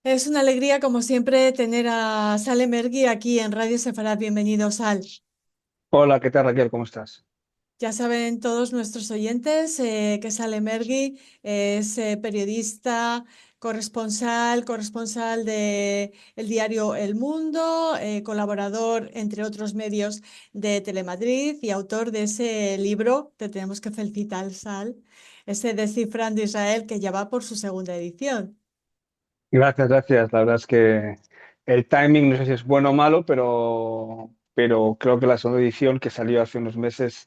Es una alegría, como siempre, tener a Sale Mergui aquí en Radio Sefarad. Bienvenido, Sal. Hola, ¿qué tal, Raquel? ¿Cómo estás? Ya saben todos nuestros oyentes que Sale Mergui es periodista, corresponsal de el diario El Mundo, colaborador, entre otros medios, de Telemadrid y autor de ese libro, te tenemos que felicitar, Sal, ese Descifrando Israel, que ya va por su segunda edición. Gracias, gracias. La verdad es que el timing no sé si es bueno o malo, pero creo que la segunda edición que salió hace unos meses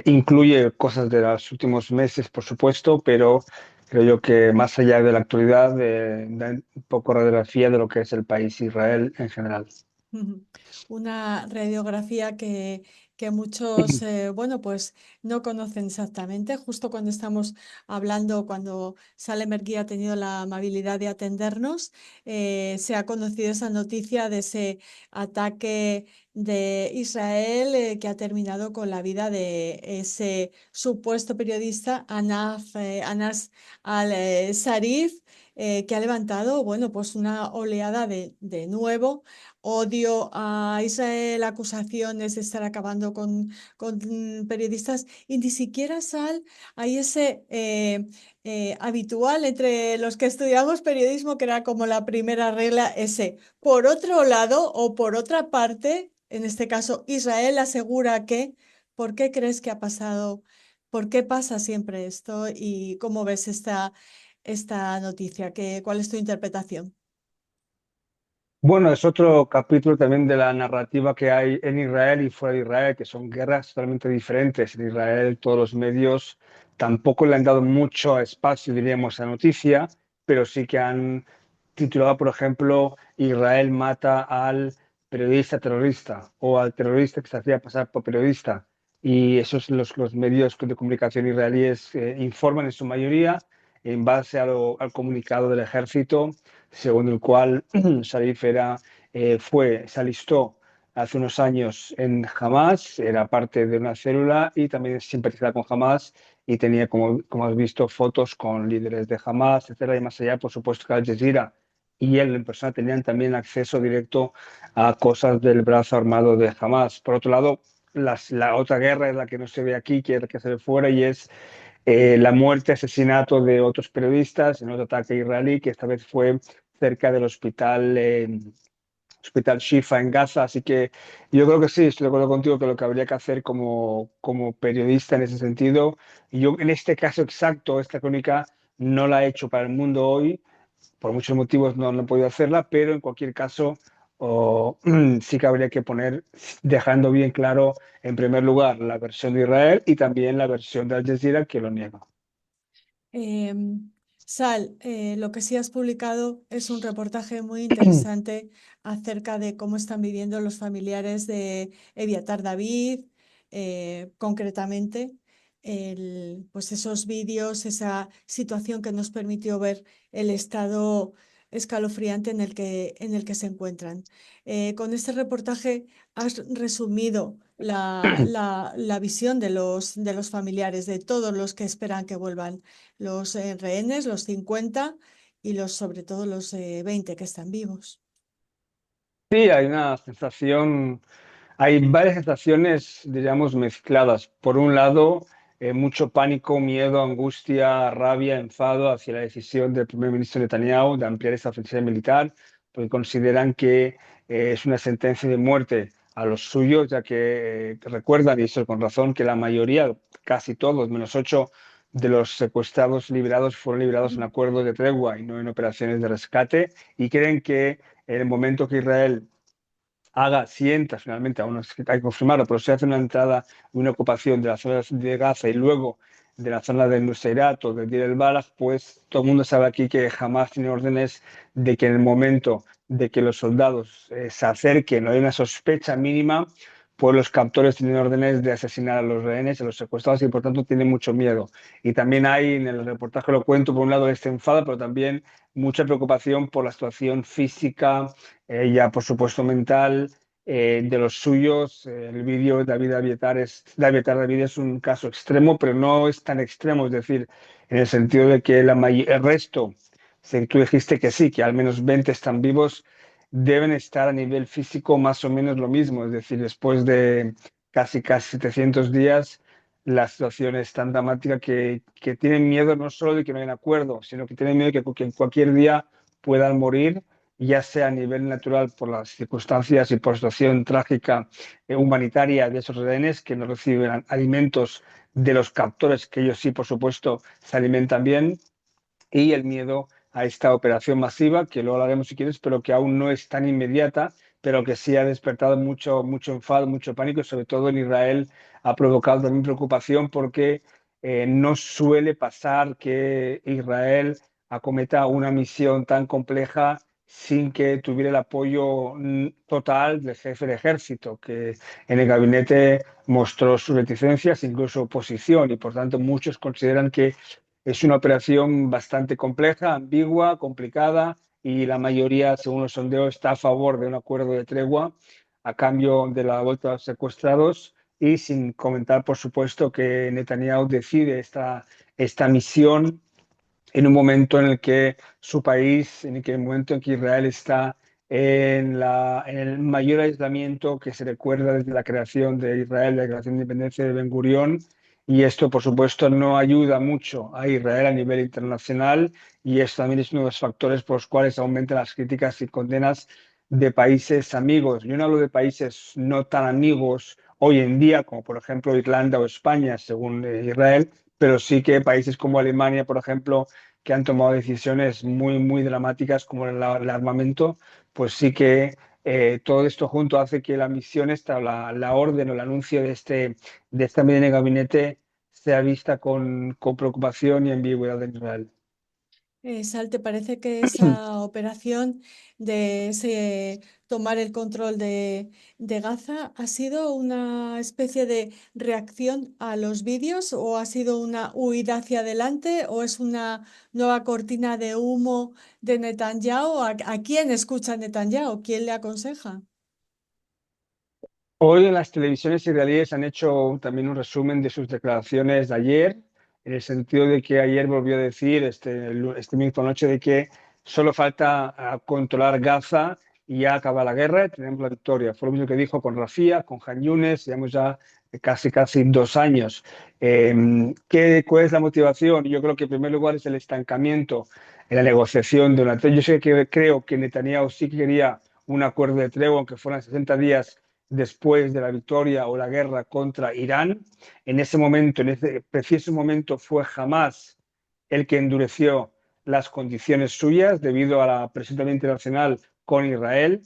incluye cosas de los últimos meses, por supuesto, pero creo yo que más allá de la actualidad, da un poco radiografía de lo que es el país Israel en general. Ujú. Una radiografía que muchos, bueno, pues no conocen exactamente. Justo cuando estamos hablando, cuando Sale Mergui ha tenido la amabilidad de atendernos, se ha conocido esa noticia de ese ataque de Israel que ha terminado con la vida de ese supuesto periodista Anas al-Sarif, que ha levantado, bueno, pues una oleada de nuevo odio a Israel, acusaciones de estar acabando con periodistas, y ni siquiera hay ese habitual entre los que estudiamos periodismo, que era como la primera regla, ese por otro lado o por otra parte, en este caso Israel asegura que, ¿por qué crees que ha pasado? ¿Por qué pasa siempre esto? ¿Y cómo ves esta noticia? ¿Cuál es tu interpretación? Bueno, es otro capítulo también de la narrativa que hay en Israel y fuera de Israel, que son guerras totalmente diferentes. En Israel todos los medios tampoco le han dado mucho espacio, diríamos, a noticia, pero sí que han titulado, por ejemplo, Israel mata al periodista terrorista o al terrorista que se hacía pasar por periodista. Y esos los medios de comunicación israelíes informan en su mayoría en base al comunicado del ejército según el cual Sharif se alistó hace unos años en Hamas, era parte de una célula y también simpatizaba con Hamas y tenía, como has visto, fotos con líderes de Hamas, etcétera, y más allá, por supuesto, que Al Jazeera y él en persona tenían también acceso directo a cosas del brazo armado de Hamas. Por otro lado, la otra guerra es la que no se ve aquí, que es la que se ve fuera, y es la muerte, asesinato de otros periodistas en otro ataque israelí, que esta vez fue cerca del hospital Shifa en Gaza. Así que yo creo que sí, estoy de acuerdo contigo que lo que habría que hacer como periodista en ese sentido, y yo en este caso exacto, esta crónica no la he hecho para el mundo hoy, por muchos motivos no he podido hacerla, pero en cualquier caso sí que habría que poner, dejando bien claro, en primer lugar, la versión de Israel y también la versión de Al Jazeera que lo niega. Sal, lo que sí has publicado es un reportaje muy interesante acerca de cómo están viviendo los familiares de Eviatar David, concretamente, pues esos vídeos, esa situación que nos permitió ver el estado escalofriante en el que se encuentran. Con este reportaje has resumido la visión de los familiares, de todos los que esperan que vuelvan los rehenes, los 50 y sobre todo los 20 que están vivos. Sí, hay una sensación, hay varias sensaciones, diríamos, mezcladas. Por un lado, mucho pánico, miedo, angustia, rabia, enfado hacia la decisión del primer ministro Netanyahu de ampliar esta ofensiva militar, porque consideran que es una sentencia de muerte a los suyos, ya que recuerdan, y eso con razón, que la mayoría, casi todos, menos 8 de los secuestrados liberados fueron liberados en acuerdos de tregua y no en operaciones de rescate, y creen que en el momento que Israel sienta finalmente, aún no hay que confirmarlo, pero se hace una entrada y una ocupación de la zona de Gaza y luego de la zona del Nuseirat o de Deir el-Balah, pues todo el mundo sabe aquí que jamás tiene órdenes de que en el momento de que los soldados se acerquen, no hay una sospecha mínima, pues los captores tienen órdenes de asesinar a los rehenes, a los secuestrados, y por tanto tienen mucho miedo. Y también hay, en el reportaje lo cuento, por un lado este enfado, pero también mucha preocupación por la situación física, ya por supuesto mental, de los suyos. El vídeo de David es un caso extremo, pero no es tan extremo, es decir, en el sentido de que el resto Si tú dijiste que sí, que al menos 20 están vivos, deben estar a nivel físico más o menos lo mismo. Es decir, después de casi 700 días, la situación es tan dramática que tienen miedo no solo de que no hayan acuerdo, sino que tienen miedo de que en cualquier día puedan morir, ya sea a nivel natural por las circunstancias y por situación trágica humanitaria de esos rehenes que no reciben alimentos de los captores, que ellos sí, por supuesto, se alimentan bien, y el miedo a esta operación masiva, que luego hablaremos si quieres, pero que aún no es tan inmediata, pero que sí ha despertado mucho enfado, mucho pánico, y sobre todo en Israel ha provocado también preocupación porque no suele pasar que Israel acometa una misión tan compleja sin que tuviera el apoyo total del jefe de ejército, que en el gabinete mostró sus reticencias, incluso oposición, y por tanto muchos consideran que es una operación bastante compleja, ambigua, complicada, y la mayoría, según los sondeos, está a favor de un acuerdo de tregua a cambio de la vuelta a los secuestrados, y sin comentar, por supuesto, que Netanyahu decide esta misión en un momento en el que su país, en el momento en que Israel está en el mayor aislamiento que se recuerda desde la creación de Israel, la creación de independencia de Ben Gurión, y esto, por supuesto, no ayuda mucho a Israel a nivel internacional, y esto también es uno de los factores por los cuales aumentan las críticas y condenas de países amigos. Yo no hablo de países no tan amigos hoy en día, como por ejemplo Irlanda o España, según Israel, pero sí que países como Alemania, por ejemplo, que han tomado decisiones muy dramáticas como el armamento, pues sí que todo esto junto hace que la misión esta, la orden o el anuncio de esta medida de gabinete sea vista con preocupación y ambigüedad en Israel. Sal, ¿te parece que esa operación de ese tomar el control de Gaza ha sido una especie de reacción a los vídeos o ha sido una huida hacia adelante o es una nueva cortina de humo de Netanyahu? ¿A quién escucha Netanyahu? ¿Quién le aconseja? Hoy en las televisiones israelíes han hecho también un resumen de sus declaraciones de ayer, en el sentido de que ayer volvió a decir, este mismo noche, de que solo falta controlar Gaza y ya acaba la guerra y tenemos la victoria. Fue lo mismo que dijo con Rafía, con Han Yunes, llevamos ya casi 2 años. ¿Cuál es la motivación? Yo creo que en primer lugar es el estancamiento en la negociación de una. Yo sé que creo que Netanyahu sí quería un acuerdo de tregua, aunque fueran 60 días después de la victoria o la guerra contra Irán. En ese momento, en ese preciso momento, fue Hamás el que endureció las condiciones suyas debido a la presión también internacional con Israel.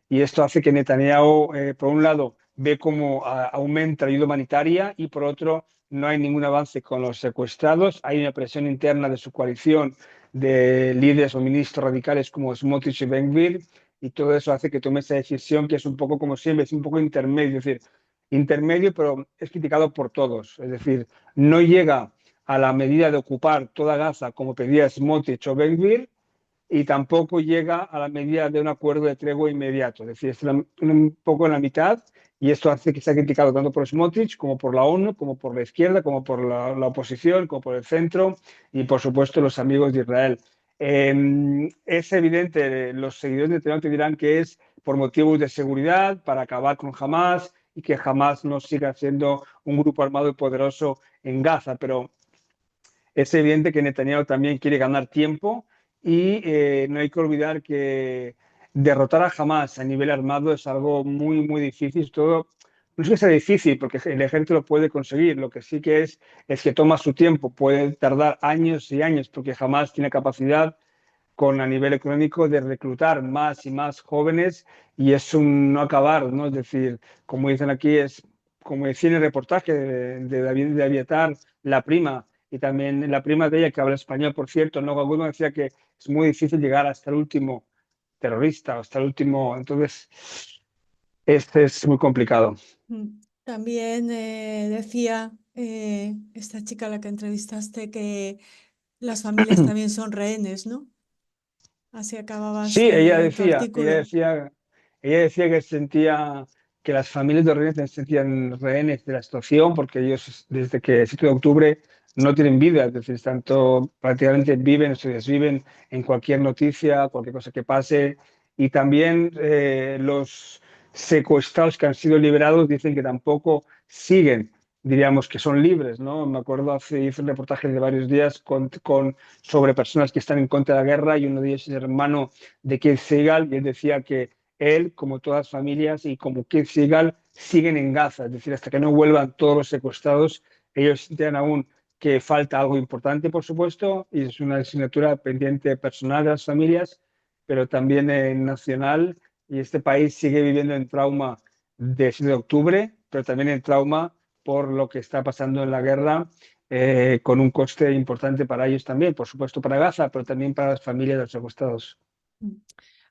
Y esto hace que Netanyahu, por un lado, ve cómo aumenta la ayuda humanitaria y por otro, no hay ningún avance con los secuestrados. Hay una presión interna de su coalición de líderes o ministros radicales como Smotrich y Ben-Gvir, y todo eso hace que tome esa decisión que es un poco como siempre, es un poco intermedio, es decir, intermedio, pero es criticado por todos. Es decir, no llega a la medida de ocupar toda Gaza como pedía Smotrich o Ben-Gvir, y tampoco llega a la medida de un acuerdo de tregua inmediato. Es decir, es un poco en la mitad, y esto hace que sea criticado tanto por Smotrich como por la ONU, como por la izquierda, como por la oposición, como por el centro y, por supuesto, los amigos de Israel. Es evidente, los seguidores de Netanyahu te dirán que es por motivos de seguridad, para acabar con Hamas y que Hamas no siga siendo un grupo armado y poderoso en Gaza, pero es evidente que Netanyahu también quiere ganar tiempo, y no hay que olvidar que derrotar a Hamas a nivel armado es algo muy difícil. Todo, no es que sea difícil, porque el ejército lo puede conseguir. Lo que sí que es que toma su tiempo, puede tardar años y años, porque Hamas tiene capacidad a nivel económico de reclutar más y más jóvenes, y es un no acabar, ¿no? Es decir, como dicen aquí, es como decía en el reportaje de Aviatar, la prima, y también la prima de ella, que habla español, por cierto, no Gabino, decía que es muy difícil llegar hasta el último terrorista, hasta el último. Entonces, este es muy complicado. También decía esta chica a la que entrevistaste que las familias también son rehenes, ¿no? Así acababas Sí, tu artículo. ella decía que sentía que las familias de rehenes se sentían rehenes de la situación, porque ellos desde que el 7 de octubre no tienen vida, es decir, prácticamente viven o se desviven en cualquier noticia, cualquier cosa que pase. Y también los secuestrados que han sido liberados dicen que tampoco siguen, diríamos que son libres, ¿no? Me acuerdo, hice un reportaje de varios días sobre personas que están en contra de la guerra y uno de ellos es hermano de Keith Seagal y él decía que él, como todas las familias y como Keith Seagal, siguen en Gaza, es decir, hasta que no vuelvan todos los secuestrados, ellos sienten aún que falta algo importante, por supuesto, y es una asignatura pendiente personal de las familias, pero también nacional, y este país sigue viviendo en trauma de 7 de octubre, pero también en trauma por lo que está pasando en la guerra, con un coste importante para ellos también, por supuesto para Gaza, pero también para las familias de los secuestrados. Mm.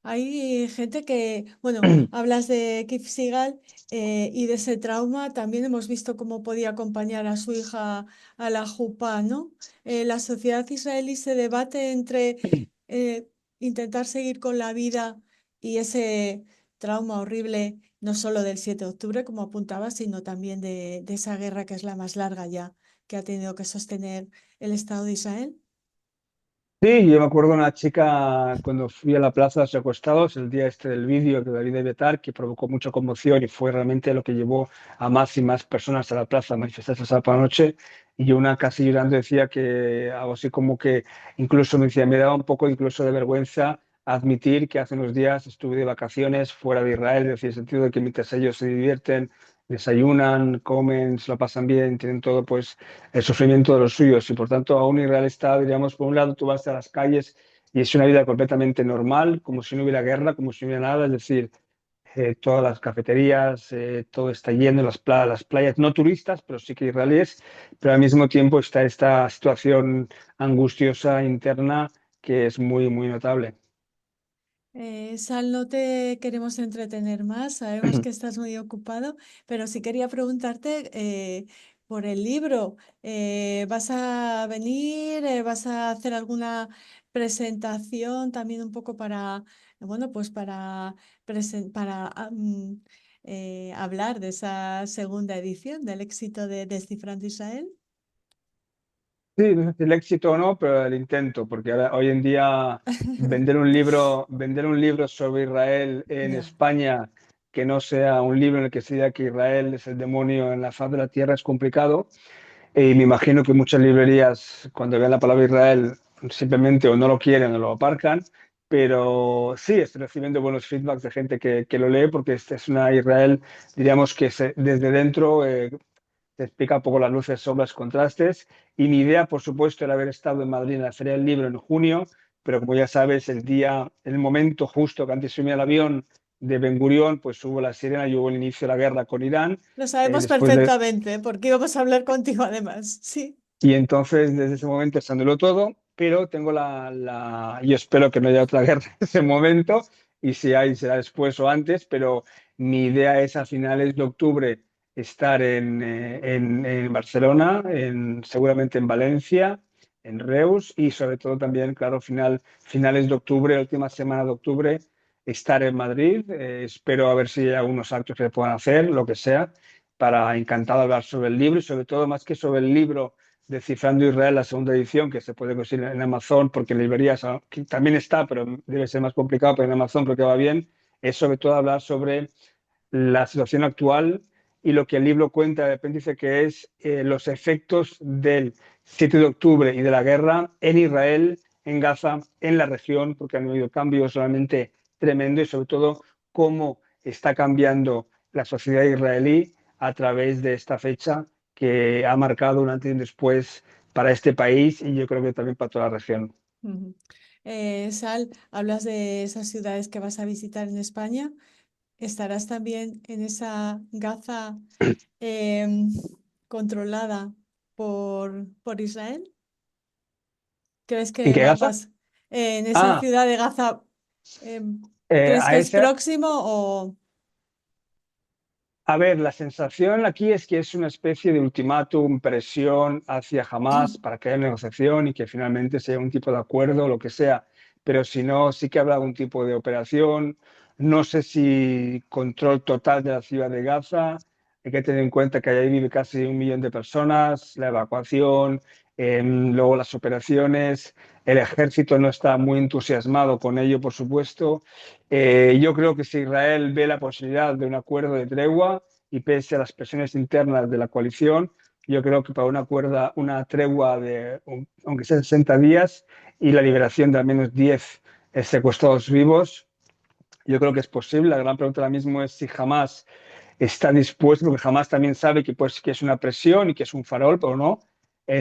Hay gente que, bueno, hablas de Keith Seagal y de ese trauma. También hemos visto cómo podía acompañar a su hija a la Jupá, ¿no? La sociedad israelí se debate entre eh, intentar seguir con la vida y ese trauma horrible, no solo del 7 de octubre, como apuntaba, sino también de esa guerra que es la más larga ya que ha tenido que sostener el Estado de Israel. Sí, yo me acuerdo de una chica cuando fui a la Plaza de los Secuestrados, el día este del vídeo que David de Betar, que provocó mucha conmoción y fue realmente lo que llevó a más y más personas a la plaza a manifestarse esa por la noche. Y yo una casi llorando decía que algo así como que incluso me decía, me daba un poco incluso de vergüenza admitir que hace unos días estuve de vacaciones fuera de Israel, es decir, en el sentido de que mientras ellos se divierten, desayunan, comen, se lo pasan bien, tienen todo, pues el sufrimiento de los suyos y por tanto aún Israel está, diríamos, por un lado tú vas a las calles y es una vida completamente normal, como si no hubiera guerra, como si no hubiera nada, es decir, todas las cafeterías, todo está lleno, las playas no turistas, pero sí que israelíes, pero al mismo tiempo está esta situación angustiosa interna que es muy, muy notable. Sal, no te queremos entretener más, sabemos que estás muy ocupado, pero sí quería preguntarte por el libro. ¿Vas a venir? ¿Vas a hacer alguna presentación también un poco para, bueno, pues para hablar de esa segunda edición del éxito de Descifrando Israel? Sí, no sé si el éxito o no, pero el intento, porque ahora, hoy en día vender un libro sobre Israel en Ya. España que no sea un libro en el que se diga que Israel es el demonio en la faz de la tierra es complicado. Y me imagino que muchas librerías, cuando vean la palabra Israel, simplemente o no lo quieren o lo aparcan. Pero sí, estoy recibiendo buenos feedbacks de gente que lo lee, porque este es una Israel, diríamos que desde dentro te explica un poco las luces, sombras, contrastes. Y mi idea, por supuesto, era haber estado en Madrid en la Feria del Libro en junio, pero como ya sabes, el momento justo que antes de subir al avión de Ben Gurión, pues hubo la sirena y hubo el inicio de la guerra con Irán. Lo sabemos Después de, perfectamente, porque íbamos a hablar contigo además. Sí. y entonces, desde ese momento se anuló todo, pero tengo yo espero que no haya otra guerra en ese momento, y si hay, será después o antes, pero mi idea es a finales de octubre estar en Barcelona, seguramente en Valencia, en Reus, y sobre todo también, claro, finales de octubre, última semana de octubre, estar en Madrid. Espero a ver si hay algunos actos que se puedan hacer, lo que sea, para encantado hablar sobre el libro y sobre todo, más que sobre el libro Descifrando Israel, la segunda edición, que se puede conseguir en Amazon, porque en librerías que también está, pero debe ser más complicado, pero en Amazon creo que va bien, es sobre todo hablar sobre la situación actual y lo que el libro cuenta de apéndice, que es los efectos del 7 de octubre y de la guerra en Israel, en Gaza, en la región, porque han habido cambios realmente tremendos y sobre todo cómo está cambiando la sociedad israelí a través de esta fecha que ha marcado un antes y un después para este país y yo creo que también para toda la región. Ujú. Sal, hablas de esas ciudades que vas a visitar en España. ¿Estarás también en esa Gaza em, controlada por Israel? ¿Crees ¿En que qué Gaza? vas en esa Ah, ciudad de Gaza? em, ¿Crees a que es ese, próximo o A ver, la sensación aquí es que es una especie de ultimátum, presión hacia Hamas para que haya negociación y que finalmente sea un tipo de acuerdo o lo que sea. Pero si no, sí que habrá algún tipo de operación. No sé si control total de la ciudad de Gaza. Hay que tener en cuenta que ahí vive casi 1 millón de personas, la evacuación, luego las operaciones, el ejército no está muy entusiasmado con ello, por supuesto. Yo creo que si Israel ve la posibilidad de un acuerdo de tregua y pese a las presiones internas de la coalición, yo creo que para una tregua de, aunque sea 60 días y la liberación de al menos 10 secuestrados vivos, yo creo que es posible. La gran pregunta ahora mismo es si Hamas está dispuesto, porque Hamas también sabe que, pues, que es una presión y que es un farol, pero no.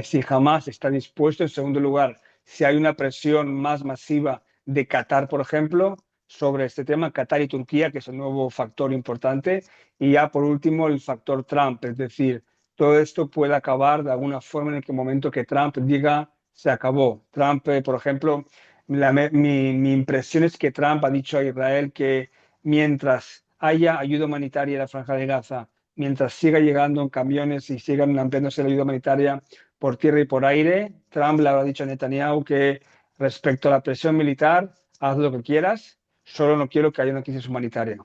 Si Hamas está dispuesto, en segundo lugar, si hay una presión más masiva de Qatar, por ejemplo, sobre este tema, Qatar y Turquía, que es un nuevo factor importante, y ya por último el factor Trump, es decir, todo esto puede acabar de alguna forma en el momento que Trump diga se acabó. Trump, por ejemplo, mi impresión es que Trump ha dicho a Israel que mientras haya ayuda humanitaria en la Franja de Gaza, mientras siga llegando en camiones y sigan ampliándose la ayuda humanitaria por tierra y por aire, Trump le habrá dicho a Netanyahu que respecto a la presión militar, haz lo que quieras, solo no quiero que haya una crisis humanitaria.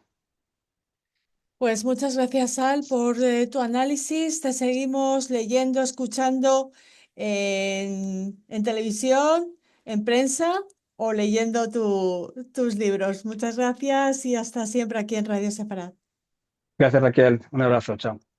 Pues muchas gracias, Al, por tu análisis. Te seguimos leyendo, escuchando en televisión, en prensa o leyendo tus libros. Muchas gracias y hasta siempre aquí en Radio Separat. Gracias, Raquel. Un abrazo. Chao.